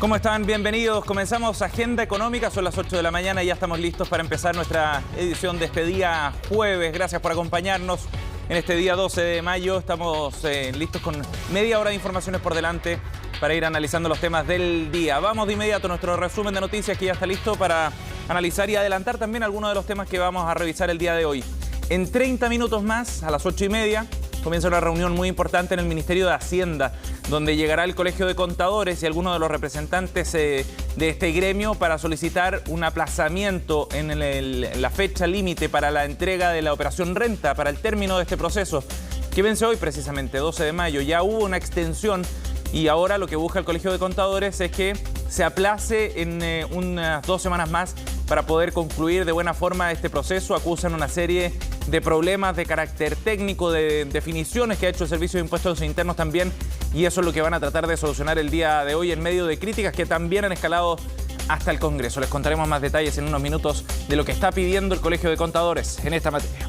¿Cómo están? Bienvenidos. Comenzamos Agenda Económica, son las 8 de la mañana y ya estamos listos para empezar nuestra edición de este día jueves. Gracias por acompañarnos en este día 12 de mayo. Estamos listos con media hora de informaciones por delante para ir analizando los temas del día. Vamos de inmediato a nuestro resumen de noticias que ya está listo para analizar y adelantar también algunos de los temas que vamos a revisar el día de hoy. En 30 minutos más, a las 8:30, comienza una reunión muy importante en el Ministerio de Hacienda, donde llegará el Colegio de Contadores y algunos de los representantes de este gremio para solicitar un aplazamiento en la fecha límite para la entrega de la operación renta, para el término de este proceso, que vence hoy precisamente, 12 de mayo. Ya hubo una extensión y ahora lo que busca el Colegio de Contadores es que se aplace en unas 2 semanas más para poder concluir de buena forma este proceso. Acusan una serie de problemas de carácter técnico, de definiciones que ha hecho el Servicio de Impuestos Internos también, y eso es lo que van a tratar de solucionar el día de hoy en medio de críticas que también han escalado hasta el Congreso. Les contaremos más detalles en unos minutos de lo que está pidiendo el Colegio de Contadores en esta materia.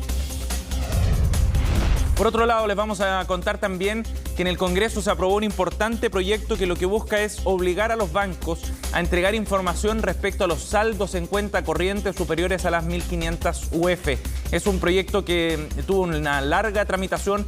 Por otro lado, les vamos a contar también que en el Congreso se aprobó un importante proyecto que lo que busca es obligar a los bancos a entregar información respecto a los saldos en cuenta corriente superiores a las 1.500 UF. Es un proyecto que tuvo una larga tramitación.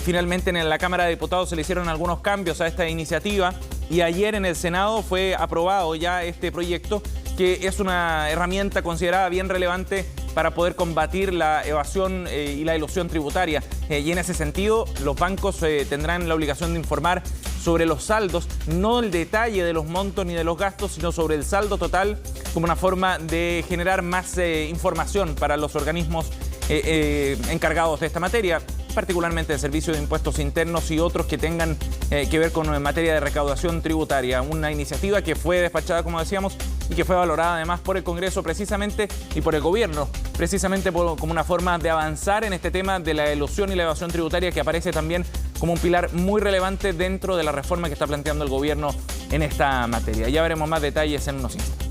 Finalmente en la Cámara de Diputados se le hicieron algunos cambios a esta iniciativa y ayer en el Senado fue aprobado ya este proyecto, que es una herramienta considerada bien relevante para poder combatir la evasión y la elusión tributaria. Y en ese sentido, los bancos tendrán la obligación de informar sobre los saldos, no el detalle de los montos ni de los gastos, sino sobre el saldo total, como una forma de generar más información para los organismos encargados de esta materia, particularmente el Servicio de Impuestos Internos y otros que tengan que ver con materia de recaudación tributaria. Una iniciativa que fue despachada, como decíamos, y que fue valorada además por el Congreso precisamente y por el Gobierno, precisamente como una forma de avanzar en este tema de la elusión y la evasión tributaria, que aparece también como un pilar muy relevante dentro de la reforma que está planteando el Gobierno en esta materia. Ya veremos más detalles en unos instantes.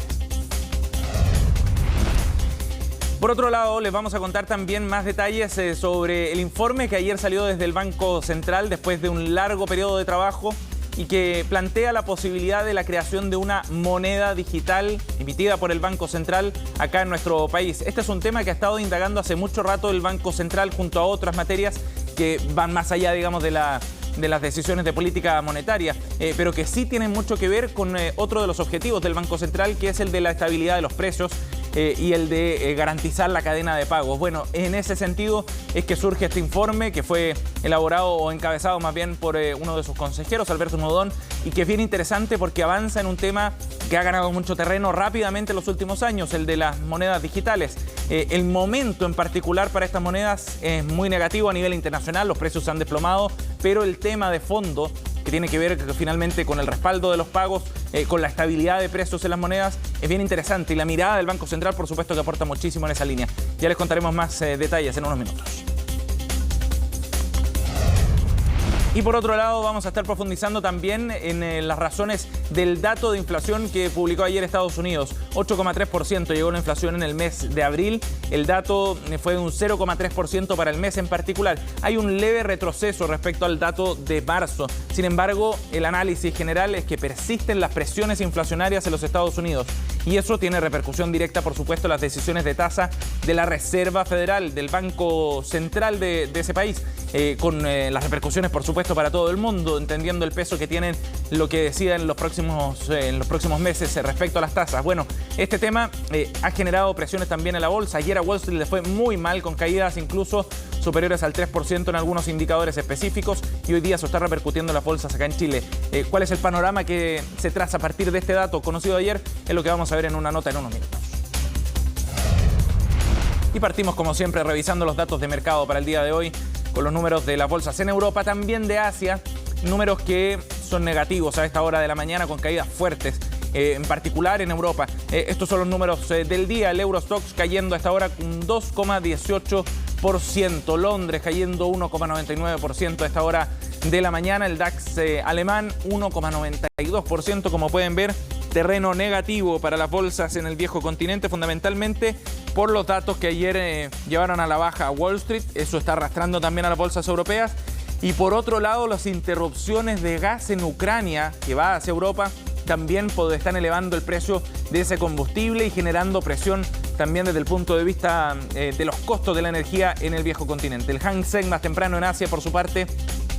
Por otro lado, les vamos a contar también más detalles sobre el informe que ayer salió desde el Banco Central después de un largo periodo de trabajo y que plantea la posibilidad de la creación de una moneda digital emitida por el Banco Central acá en nuestro país. Este es un tema que ha estado indagando hace mucho rato el Banco Central junto a otras materias que van más allá, digamos, de las decisiones de política monetaria, pero que sí tienen mucho que ver con otro de los objetivos del Banco Central, que es el de la estabilidad de los precios y el de garantizar la cadena de pagos. Bueno, en ese sentido es que surge este informe que fue elaborado o encabezado más bien por uno de sus consejeros, Alberto Nudón, y que es bien interesante porque avanza en un tema que ha ganado mucho terreno rápidamente en los últimos años, el de las monedas digitales. El momento en particular para estas monedas es muy negativo a nivel internacional, los precios se han desplomado, pero el tema de fondo que tiene que ver finalmente con el respaldo de los pagos, con la estabilidad de precios en las monedas, es bien interesante. Y la mirada del Banco Central, por supuesto, que aporta muchísimo en esa línea. Ya les contaremos más detalles en unos minutos. Y por otro lado, vamos a estar profundizando también en las razones del dato de inflación que publicó ayer Estados Unidos. 8,3% llegó la inflación en el mes de abril. El dato fue de un 0,3% para el mes en particular. Hay un leve retroceso respecto al dato de marzo. Sin embargo, el análisis general es que persisten las presiones inflacionarias en los Estados Unidos. Y eso tiene repercusión directa, por supuesto, en las decisiones de tasa de la Reserva Federal, del Banco Central de ese país, con las repercusiones, por supuesto, para todo el mundo, entendiendo el peso que tienen lo que decida en los próximos meses respecto a las tasas. Bueno, este tema ha generado presiones también en la bolsa. Ayer a Wall Street le fue muy mal, con caídas incluso superiores al 3% en algunos indicadores específicos, y hoy día se está repercutiendo en las bolsas acá en Chile. ¿Cuál es el panorama que se traza a partir de este dato conocido ayer? Es lo que vamos a ver en una nota en unos minutos. Y partimos, como siempre, revisando los datos de mercado para el día de hoy, con los números de las bolsas en Europa, también de Asia, números que son negativos a esta hora de la mañana, con caídas fuertes, en particular en Europa. Estos son los números del día. El Eurostoxx cayendo a esta hora un 2,18%, Londres cayendo 1,99% a esta hora de la mañana, el DAX alemán 1,92%, como pueden ver, terreno negativo para las bolsas en el viejo continente, fundamentalmente por los datos que ayer llevaron a la baja a Wall Street. Eso está arrastrando también a las bolsas europeas. Y por otro lado, las interrupciones de gas en Ucrania, que va hacia Europa, también están elevando el precio de ese combustible y generando presión también desde el punto de vista de los costos de la energía en el viejo continente. El Hang Seng más temprano en Asia, por su parte,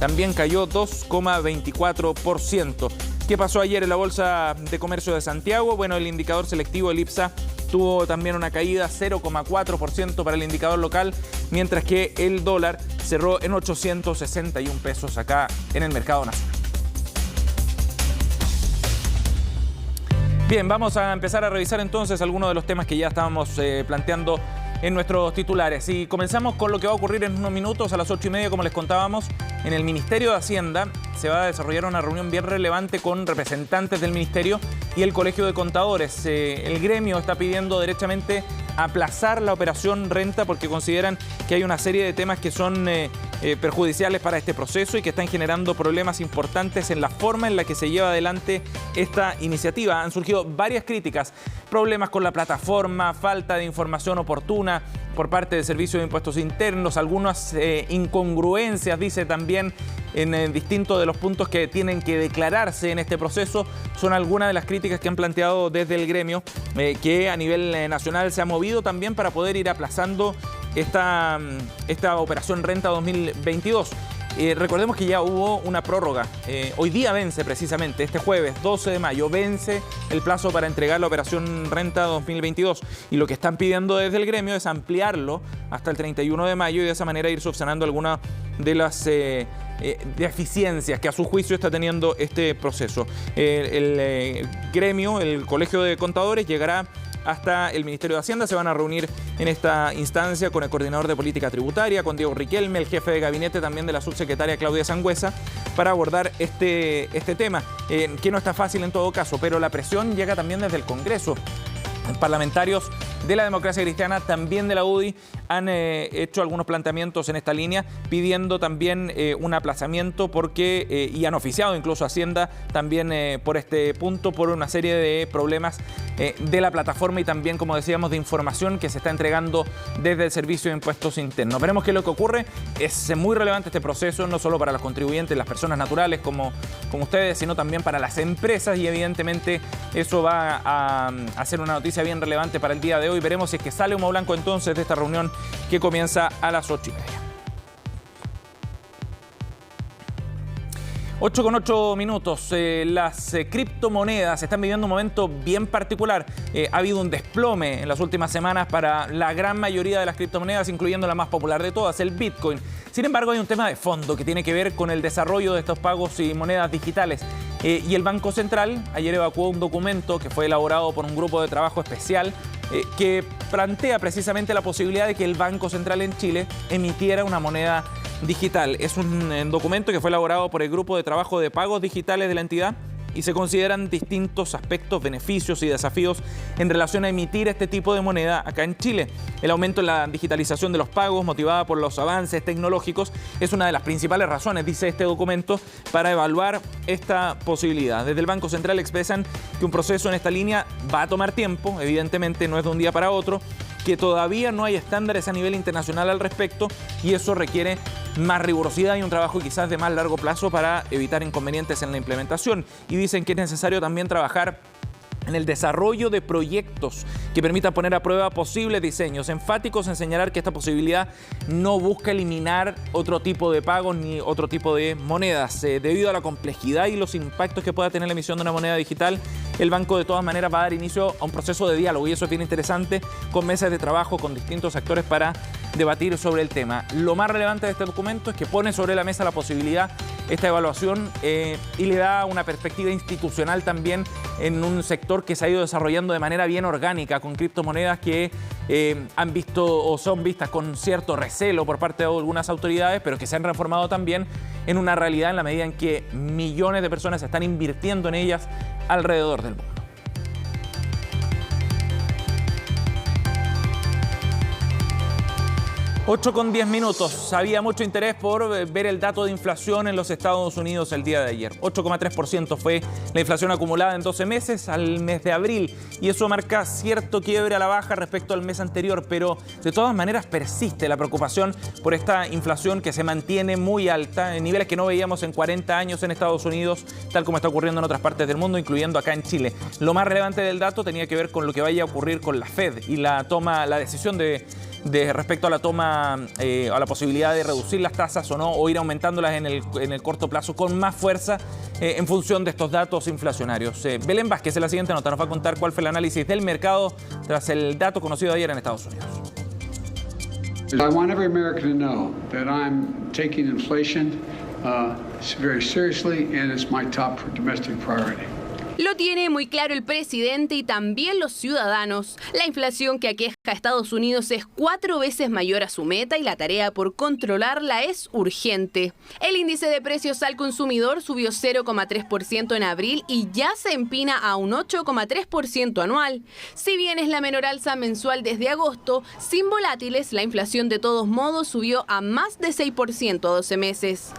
también cayó 2,24%. ¿Qué pasó ayer en la Bolsa de Comercio de Santiago? Bueno, el indicador selectivo, el IPSA, tuvo también una caída 0,4% para el indicador local, mientras que el dólar cerró en 861 pesos acá en el mercado nacional. Bien, vamos a empezar a revisar entonces algunos de los temas que ya estábamos planteando en nuestros titulares. Y comenzamos con lo que va a ocurrir en unos minutos a las 8:30, como les contábamos. En el Ministerio de Hacienda se va a desarrollar una reunión bien relevante con representantes del Ministerio y el Colegio de Contadores. El gremio está pidiendo derechamente aplazar la operación renta porque consideran que hay una serie de temas que son perjudiciales para este proceso y que están generando problemas importantes en la forma en la que se lleva adelante esta iniciativa. Han surgido varias críticas, problemas con la plataforma, falta de información oportuna por parte del Servicio de Impuestos Internos, algunas incongruencias, dice también, en distintos de los puntos que tienen que declararse en este proceso. Son algunas de las críticas que han planteado desde el gremio, que a nivel nacional se ha movido también para poder ir aplazando esta operación renta 2022. Recordemos que ya hubo una prórroga. Hoy día vence precisamente, este jueves 12 de mayo, vence el plazo para entregar la operación renta 2022. Y lo que están pidiendo desde el gremio es ampliarlo hasta el 31 de mayo y de esa manera ir subsanando algunas de las deficiencias que a su juicio está teniendo este proceso. El gremio, el Colegio de Contadores, llegará hasta el Ministerio de Hacienda. Se van a reunir en esta instancia con el coordinador de política tributaria, con Diego Riquelme, el jefe de gabinete también de la subsecretaria Claudia Sangüesa, para abordar este tema, que no está fácil en todo caso, pero la presión llega también desde el Congreso. Parlamentarios de la Democracia Cristiana, también de la UDI, han hecho algunos planteamientos en esta línea, pidiendo también un aplazamiento porque, y han oficiado incluso Hacienda también por este punto, por una serie de problemas de la plataforma y también, como decíamos, de información que se está entregando desde el Servicio de Impuestos Internos. Veremos qué es lo que ocurre. Es muy relevante este proceso, no solo para los contribuyentes, las personas naturales como ustedes, sino también para las empresas, y evidentemente eso va a ser una noticia bien relevante para el día de hoy. Veremos si es que sale humo blanco entonces de esta reunión que comienza a las 8:30. 8:08. Las criptomonedas están viviendo un momento bien particular. Ha habido un desplome en las últimas semanas para la gran mayoría de las criptomonedas, incluyendo la más popular de todas, el Bitcoin. Sin embargo, hay un tema de fondo que tiene que ver con el desarrollo de estos pagos y monedas digitales. Y el Banco Central ayer evacuó un documento que fue elaborado por un grupo de trabajo especial que plantea precisamente la posibilidad de que el Banco Central en Chile emitiera una moneda digital. Es un documento que fue elaborado por el grupo de trabajo de pagos digitales de la entidad y se consideran distintos aspectos, beneficios y desafíos en relación a emitir este tipo de moneda acá en Chile. El aumento en la digitalización de los pagos, motivada por los avances tecnológicos, es una de las principales razones, dice este documento, para evaluar esta posibilidad. Desde el Banco Central expresan que un proceso en esta línea va a tomar tiempo, evidentemente no es de un día para otro, que todavía no hay estándares a nivel internacional al respecto y eso requiere más rigurosidad y un trabajo quizás de más largo plazo para evitar inconvenientes en la implementación. Y dicen que es necesario también trabajar en el desarrollo de proyectos que permitan poner a prueba posibles diseños, enfáticos en señalar que esta posibilidad no busca eliminar otro tipo de pagos ni otro tipo de monedas. Debido a la complejidad y los impactos que pueda tener la emisión de una moneda digital, el banco de todas maneras va a dar inicio a un proceso de diálogo y eso es bien interesante, con mesas de trabajo con distintos actores para debatir sobre el tema. Lo más relevante de este documento es que pone sobre la mesa la posibilidad, esta evaluación, y le da una perspectiva institucional también en un sector que se ha ido desarrollando de manera bien orgánica, con criptomonedas que han visto o son vistas con cierto recelo por parte de algunas autoridades, pero que se han transformado también en una realidad en la medida en que millones de personas están invirtiendo en ellas alrededor del mundo. 8:10. Había mucho interés por ver el dato de inflación en los Estados Unidos el día de ayer. 8,3% fue la inflación acumulada en 12 meses al mes de abril. Y eso marca cierto quiebre a la baja respecto al mes anterior. Pero de todas maneras persiste la preocupación por esta inflación que se mantiene muy alta, en niveles que no veíamos en 40 años en Estados Unidos, tal como está ocurriendo en otras partes del mundo, incluyendo acá en Chile. Lo más relevante del dato tenía que ver con lo que vaya a ocurrir con la Fed y la decisión de respecto a la toma, a la posibilidad de reducir las tasas o no, o ir aumentándolas en el corto plazo con más fuerza en función de estos datos inflacionarios. Belén Vázquez en la siguiente nota nos va a contar cuál fue el análisis del mercado tras el dato conocido ayer en Estados Unidos. I want every American to know that I'm taking inflation very seriously and it's my top domestic priority. Lo tiene muy claro el presidente y también los ciudadanos. La inflación que aqueja a Estados Unidos es 4 veces mayor a su meta y la tarea por controlarla es urgente. El índice de precios al consumidor subió 0,3% en abril y ya se empina a un 8,3% anual. Si bien es la menor alza mensual desde agosto, sin volátiles, la inflación de todos modos subió a más de 6% a 12 meses.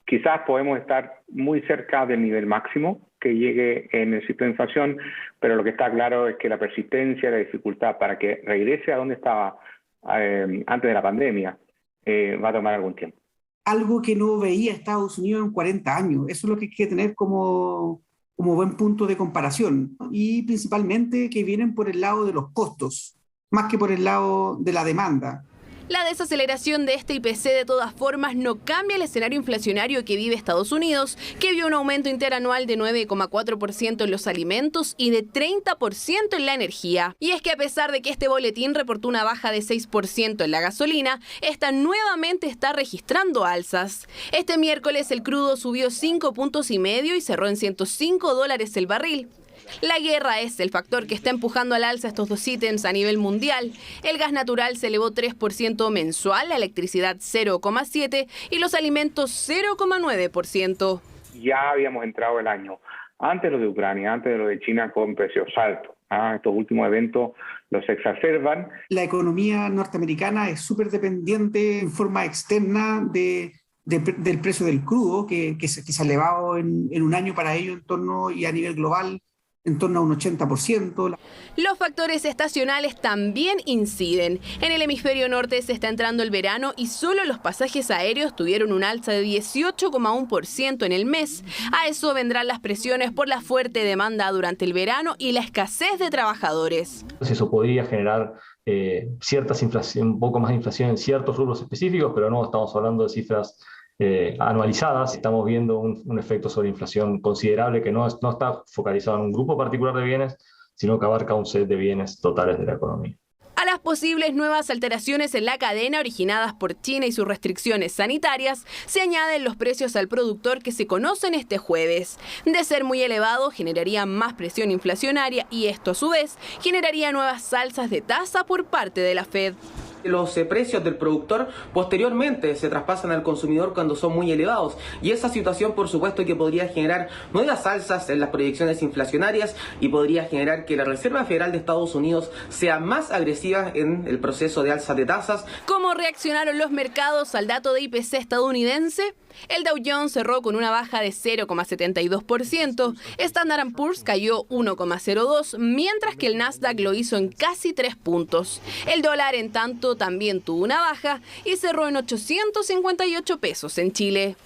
Quizás podemos estar muy cerca del nivel máximo que llegue en el ciclo de inflación, pero lo que está claro es que la persistencia, la dificultad para que regrese a donde estaba antes de la pandemia va a tomar algún tiempo. Algo que no veía Estados Unidos en 40 años. Eso es lo que hay que tener como buen punto de comparación. Y principalmente que vienen por el lado de los costos, más que por el lado de la demanda. La desaceleración de este IPC de todas formas no cambia el escenario inflacionario que vive Estados Unidos, que vio un aumento interanual de 9,4% en los alimentos y de 30% en la energía. Y es que a pesar de que este boletín reportó una baja de 6% en la gasolina, esta nuevamente está registrando alzas. Este miércoles el crudo subió 5,5 puntos y cerró en $105 el barril. La guerra es el factor que está empujando al alza estos dos ítems a nivel mundial. El gas natural se elevó 3% mensual, la electricidad 0,7% y los alimentos 0,9%. Ya habíamos entrado el año, antes de lo de Ucrania, antes de lo de China, con precios altos. Estos últimos eventos los exacerban. La economía norteamericana es súper dependiente en forma externa del precio del crudo, que se ha elevado en un año para ello en torno y a nivel global en torno a un 80%. Los factores estacionales también inciden. En el hemisferio norte se está entrando el verano y solo los pasajes aéreos tuvieron un alza de 18,1% en el mes. A eso vendrán las presiones por la fuerte demanda durante el verano y la escasez de trabajadores. Eso podría generar un poco más de inflación en ciertos rubros específicos, pero no estamos hablando de cifras anualizadas. Estamos viendo un efecto sobre inflación considerable que no está focalizado en un grupo particular de bienes, sino que abarca un set de bienes totales de la economía. A las posibles nuevas alteraciones en la cadena originadas por China y sus restricciones sanitarias, se añaden los precios al productor que se conocen este jueves. De ser muy elevado, generaría más presión inflacionaria y esto a su vez generaría nuevas alzas de tasa por parte de la Fed. Los precios del productor posteriormente se traspasan al consumidor cuando son muy elevados y esa situación por supuesto que podría generar nuevas alzas en las proyecciones inflacionarias y podría generar que la Reserva Federal de Estados Unidos sea más agresiva en el proceso de alza de tasas. ¿Cómo reaccionaron los mercados al dato de IPC estadounidense? El Dow Jones cerró con una baja de 0,72%, Standard & Poor's cayó 1,02%, mientras que el Nasdaq lo hizo en casi 3 puntos. El dólar, en tanto, también tuvo una baja y cerró en 858 pesos en Chile.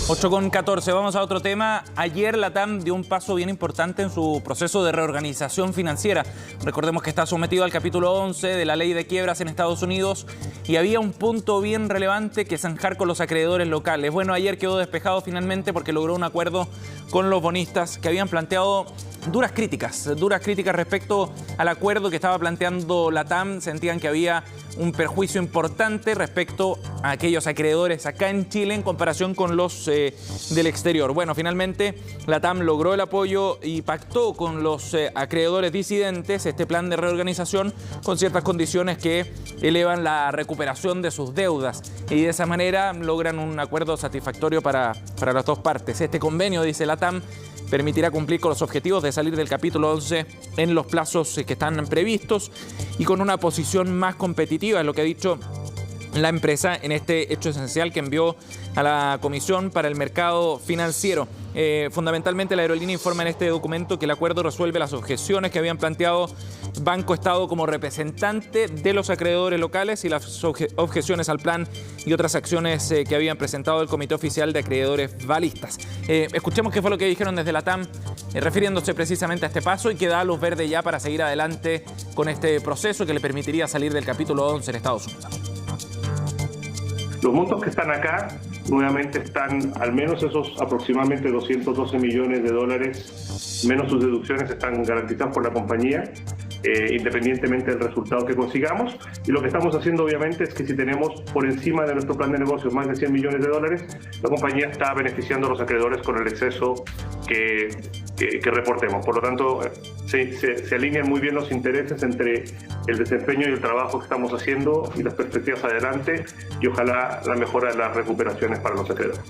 8,14. Vamos a otro tema. Ayer la TAM dio un paso bien importante en su proceso de reorganización financiera. Recordemos que está sometido al capítulo 11 de la ley de quiebras en Estados Unidos y había un punto bien relevante que zanjar con los acreedores locales. Bueno, ayer quedó despejado finalmente porque logró un acuerdo con los bonistas que habían planteado duras críticas respecto al acuerdo que estaba planteando la TAM. Sentían que había un perjuicio importante respecto a aquellos acreedores acá en Chile en comparación con los del exterior. Bueno, finalmente la TAM logró el apoyo y pactó con los acreedores disidentes este plan de reorganización con ciertas condiciones que elevan la recuperación de sus deudas y de esa manera logran un acuerdo satisfactorio para las dos partes. Este convenio, dice la TAM, permitirá cumplir con los objetivos de salir del capítulo 11 en los plazos que están previstos y con una posición más competitiva, es lo que ha dicho la empresa en este hecho esencial que envió a la Comisión para el Mercado Financiero. Fundamentalmente, la aerolínea informa en este documento que el acuerdo resuelve las objeciones que habían planteado Banco Estado como representante de los acreedores locales y las objeciones al plan y otras acciones que habían presentado el Comité Oficial de Acreedores Valistas. Escuchemos qué fue lo que dijeron desde la TAM, refiriéndose precisamente a este paso y que da luz verde ya para seguir adelante con este proceso que le permitiría salir del capítulo 11 en Estados Unidos. Los montos que están acá, nuevamente están, al menos esos aproximadamente 212 millones de dólares, menos sus deducciones, están garantizados por la compañía, independientemente del resultado que consigamos. Y lo que estamos haciendo, obviamente, es que si tenemos por encima de nuestro plan de negocios más de 100 millones de dólares, la compañía está beneficiando a los acreedores con el exceso que reportemos. Por lo tanto, se alinean muy bien los intereses entre el desempeño y el trabajo que estamos haciendo y las perspectivas adelante, y ojalá la mejora de las recuperaciones para los acreedores.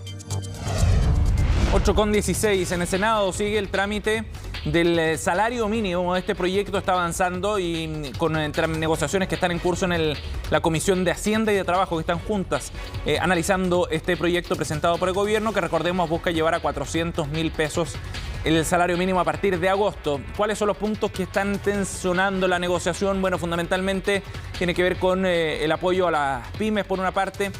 8:16. En el Senado sigue el trámite del salario mínimo. Este proyecto está avanzando y con negociaciones que están en curso en la Comisión de Hacienda y de Trabajo, que están juntas analizando este proyecto presentado por el gobierno, que recordemos busca llevar a 400.000 pesos el salario mínimo a partir de agosto. ¿Cuáles son los puntos que están tensionando la negociación? Bueno, fundamentalmente tiene que ver con el apoyo a las pymes por una parte.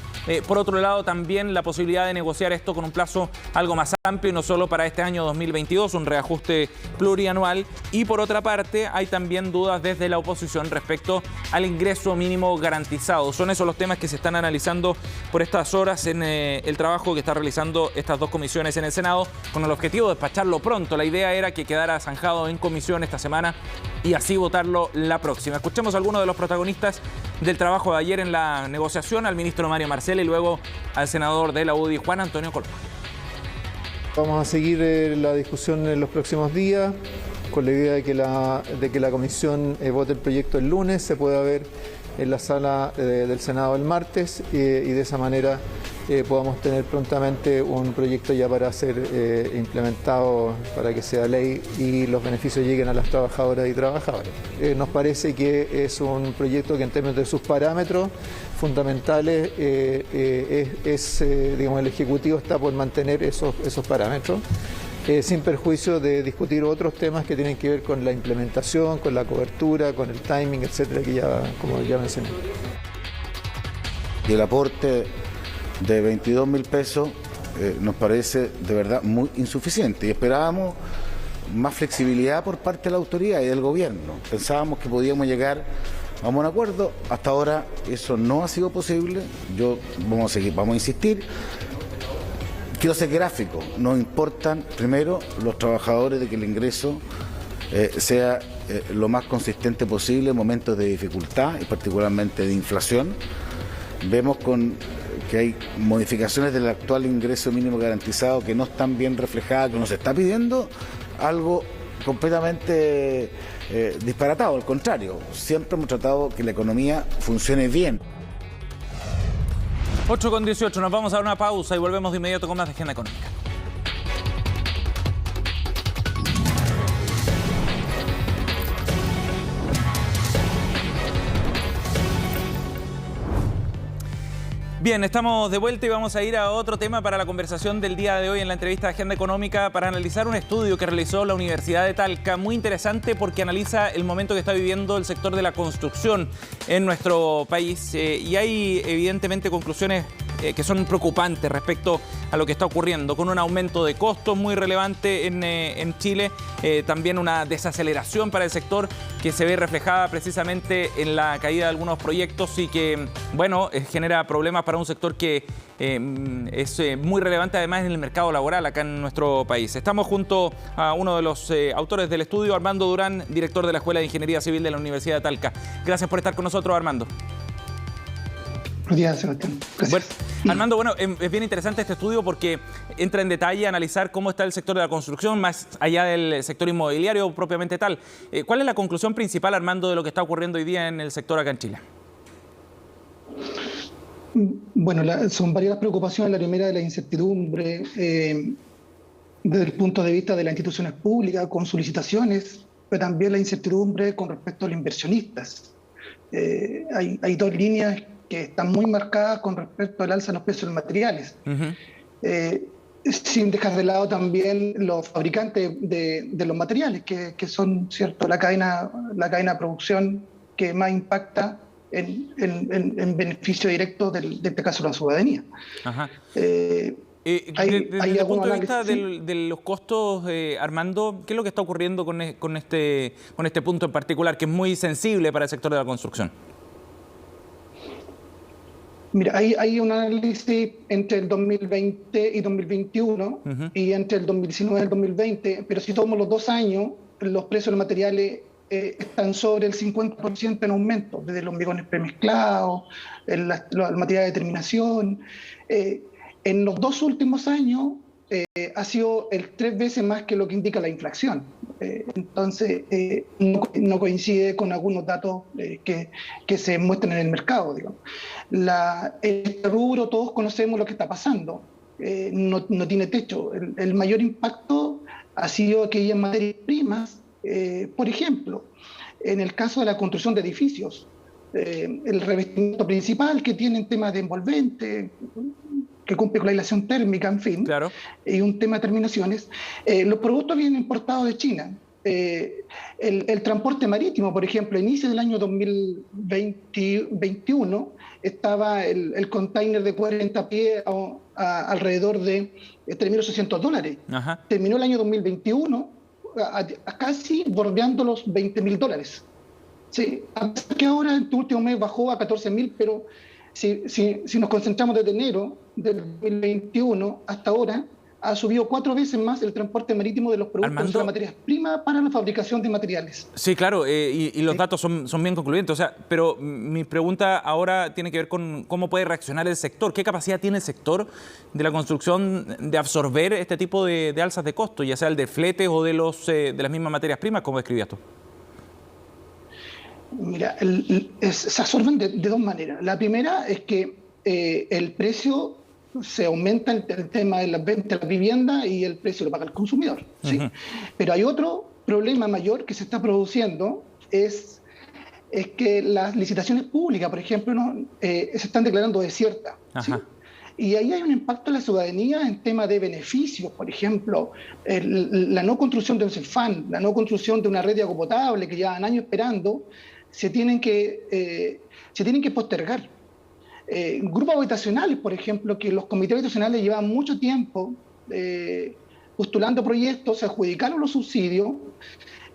Por otro lado, también la posibilidad de negociar esto con un plazo algo más amplio y no solo para este año 2022, un reajuste plurianual. Y por otra parte, hay también dudas desde la oposición respecto al ingreso mínimo garantizado. Son esos los temas que se están analizando por estas horas en el trabajo que están realizando estas dos comisiones en el Senado, con el objetivo de despacharlo pronto. La idea era que quedara zanjado en comisión esta semana y así votarlo la próxima. Escuchemos a algunos de los protagonistas del trabajo de ayer en la negociación, al ministro Mario Marcel y luego al senador de la UDI, Juan Antonio Coloma. Vamos a seguir la discusión en los próximos días con la idea de que la comisión vote el proyecto el lunes, se pueda ver en la sala del Senado el martes y de esa manera podamos tener prontamente un proyecto ya para ser implementado, para que sea ley y los beneficios lleguen a las trabajadoras y trabajadores. Nos parece que es un proyecto que en términos de sus parámetros fundamentales digamos, el Ejecutivo está por mantener esos parámetros, sin perjuicio de discutir otros temas que tienen que ver con la implementación, con la cobertura, con el timing, etcétera, que ya, como ya mencioné. Y el aporte de 22.000 pesos nos parece de verdad muy insuficiente y esperábamos más flexibilidad por parte de la autoridad y del gobierno. Pensábamos que podíamos llegar a un acuerdo. Hasta ahora eso no ha sido posible. Vamos a insistir. Quiero ser gráfico. Nos importan primero los trabajadores de que el ingreso sea lo más consistente posible en momentos de dificultad y particularmente de inflación. Vemos que hay modificaciones del actual ingreso mínimo garantizado que no están bien reflejadas, que nos está pidiendo algo completamente disparatado. Al contrario, siempre hemos tratado que la economía funcione bien. 8:18, nos vamos a dar una pausa y volvemos de inmediato con más de Agenda Económica. Bien, estamos de vuelta y vamos a ir a otro tema para la conversación del día de hoy en la entrevista de Agenda Económica para analizar un estudio que realizó la Universidad de Talca, muy interesante porque analiza el momento que está viviendo el sector de la construcción en nuestro país y hay evidentemente conclusiones que son preocupantes respecto a lo que está ocurriendo, con un aumento de costos muy relevante en Chile, también una desaceleración para el sector que se ve reflejada precisamente en la caída de algunos proyectos y que, bueno, genera problemas para un sector que es muy relevante además en el mercado laboral acá en nuestro país. Estamos junto a uno de los autores del estudio, Armando Durán, director de la Escuela de Ingeniería Civil de la Universidad de Talca. Gracias por estar con nosotros, Armando. Buenos días, Sebastián. Gracias. Bueno, Armando, es bien interesante este estudio porque entra en detalle a analizar cómo está el sector de la construcción, más allá del sector inmobiliario propiamente tal. ¿Cuál es la conclusión principal, Armando, de lo que está ocurriendo hoy día en el sector acá en Chile? Bueno, son varias las preocupaciones. La primera de la incertidumbre. desde el punto de vista de las instituciones públicas, con sus licitaciones, pero también la incertidumbre con respecto a los inversionistas. Hay dos líneas que están muy marcadas con respecto al alza de los precios de los materiales. Sin dejar de lado también los fabricantes de los materiales, que son, ¿cierto?, la cadena de producción que más impacta en beneficio directo de este caso de la ciudadanía. Ajá. Desde el punto de vista de los costos, Armando, ¿qué es lo que está ocurriendo con este punto en particular, que es muy sensible para el sector de la construcción? Mira, hay un análisis entre el 2020 y 2021 y entre el 2019 y el 2020, pero si tomamos los 2 años, los precios de los materiales están sobre el 50% en aumento, desde los hormigones premezclados, el material de terminación. En los 2 últimos años ha sido el 3 veces más que lo que indica la inflación. Entonces, no coincide con algunos datos que se muestran en el mercado, digamos. Este rubro, todos conocemos lo que está pasando. No tiene techo. El mayor impacto ha sido aquellas materias primas. Por ejemplo, en el caso de la construcción de edificios, el revestimiento principal que tienen temas de envolvente, que cumple con la aislación térmica, en fin, claro, y un tema de terminaciones. Los productos vienen importados de China. El transporte marítimo, por ejemplo, a inicio del año 2021 estaba el container de 40 pies alrededor de $3.800. Ajá. Terminó el año 2021 a casi bordeando los $20.000. Sí, a pesar que ahora en este último mes bajó a 14.000, pero si nos concentramos desde enero del 2021 hasta ahora, ha subido 4 veces más el transporte marítimo de los productos de las materias primas para la fabricación de materiales. Sí, claro, y los datos son bien concluyentes. O sea, pero mi pregunta ahora tiene que ver con cómo puede reaccionar el sector. ¿Qué capacidad tiene el sector de la construcción de absorber este tipo de alzas de costo, ya sea el de fletes o de las mismas materias primas, como describías tú? Mira, se absorben de 2 maneras. La primera es que el precio se aumenta el tema de las ventas de la vivienda y el precio lo paga el consumidor, ¿sí? Uh-huh. Pero hay otro problema mayor que se está produciendo, es que las licitaciones públicas, por ejemplo, se están declarando desiertas, ¿sí? Y ahí hay un impacto en la ciudadanía en tema de beneficios, por ejemplo, la no construcción de un CEFAN, la no construcción de una red de agua potable que llevan años esperando, se tienen que postergar. Grupos habitacionales, por ejemplo, que los comités habitacionales llevan mucho tiempo postulando proyectos, se adjudicaron los subsidios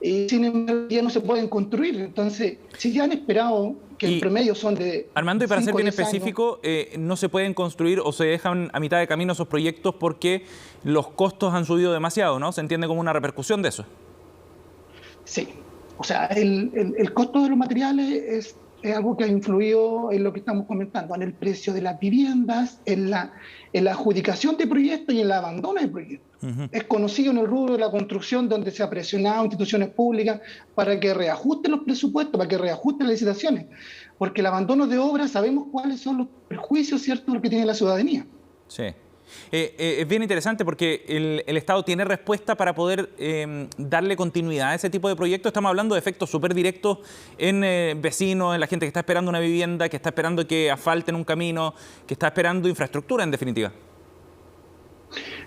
y sin embargo ya no se pueden construir. Entonces, si ya han esperado que en promedio son de... Armando, y para ser bien específico, no se pueden construir o se dejan a mitad de camino esos proyectos porque los costos han subido demasiado, ¿no? ¿Se entiende como una repercusión de eso? Sí. O sea, el costo de los materiales es algo que ha influido en lo que estamos comentando, en el precio de las viviendas, en la adjudicación de proyectos y en el abandono de proyectos. Uh-huh. Es conocido en el rubro de la construcción donde se ha presionado a instituciones públicas para que reajusten los presupuestos, para que reajusten las licitaciones, porque el abandono de obras sabemos cuáles son los perjuicios, ¿cierto?, que tiene la ciudadanía. Sí. Es bien interesante porque el Estado tiene respuesta para poder darle continuidad a ese tipo de proyectos. Estamos hablando de efectos súper directos en vecinos, en la gente que está esperando una vivienda, que está esperando que asfalten un camino, que está esperando infraestructura, en definitiva.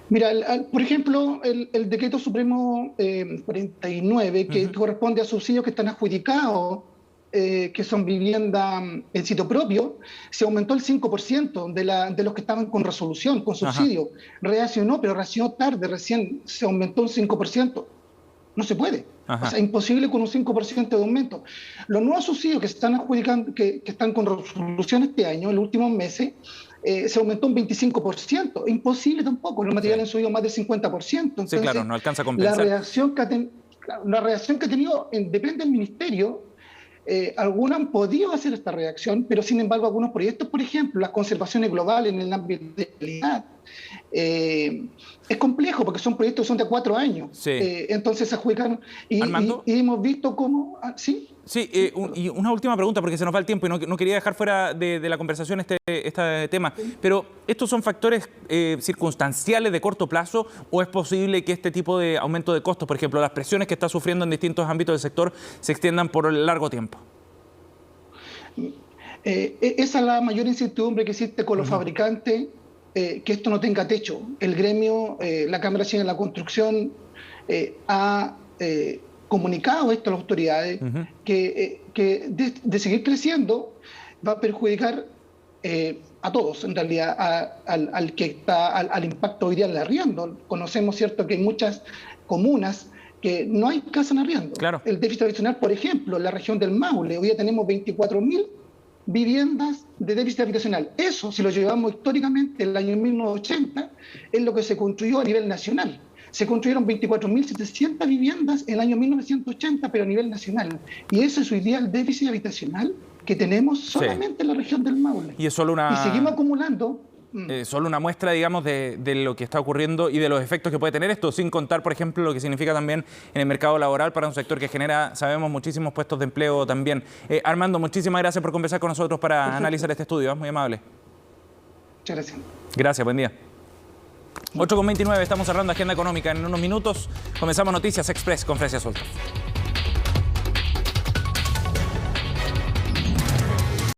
Mira, por ejemplo, el Decreto Supremo 49, que corresponde a subsidios que están adjudicados, que son vivienda en sitio propio, se aumentó el 5% de los que estaban con resolución, con subsidio. Reaccionó, pero reaccionó tarde, recién se aumentó un 5%. No se puede. O sea, imposible con un 5% de aumento. Los nuevos subsidios que se están adjudicando, que están con resolución este año, en los últimos meses, se aumentó un 25%. Imposible tampoco. Los materiales han subido más del 50%. Entonces, sí, claro, no alcanza a compensar. La reacción que ha tenido depende del ministerio. Algunos han podido hacer esta reacción, pero sin embargo algunos proyectos, por ejemplo, las conservaciones globales en el ámbito de calidad, Es complejo porque son proyectos que son de 4 años. Sí. Entonces se adjudican y hemos visto cómo... ¿Sí? Sí, y una última pregunta, porque se nos va el tiempo y no quería dejar fuera de la conversación este tema. Pero, ¿estos son factores circunstanciales de corto plazo o es posible que este tipo de aumento de costos, por ejemplo, las presiones que está sufriendo en distintos ámbitos del sector, se extiendan por largo tiempo? Esa es la mayor incertidumbre que existe con los fabricantes, que esto no tenga techo. El gremio, la Cámara Chilena de la Construcción, ha comunicado esto a las autoridades, que de seguir creciendo va a perjudicar a todos, en realidad, al impacto hoy día del arriendo. Conocemos, ¿cierto?, que hay muchas comunas que no hay casa en arriendo. Claro. El déficit habitacional, por ejemplo, en la región del Maule, hoy día tenemos 24.000 viviendas de déficit habitacional. Eso, si lo llevamos históricamente, el año 1980, es lo que se construyó a nivel nacional. Se construyeron 24.700 viviendas en el año 1980, pero a nivel nacional. Y ese es hoy día el déficit habitacional que tenemos solamente en la región del Maule. Y es solo una... Y seguimos acumulando... solo una muestra, digamos, de lo que está ocurriendo y de los efectos que puede tener esto, sin contar, por ejemplo, lo que significa también en el mercado laboral para un sector que genera, sabemos, muchísimos puestos de empleo también. Armando, muchísimas gracias por conversar con nosotros para analizar este estudio. Muy amable. Muchas gracias. Gracias, buen día. 8:29, estamos cerrando Agenda Económica. En unos minutos comenzamos Noticias Express con Frecia Solta.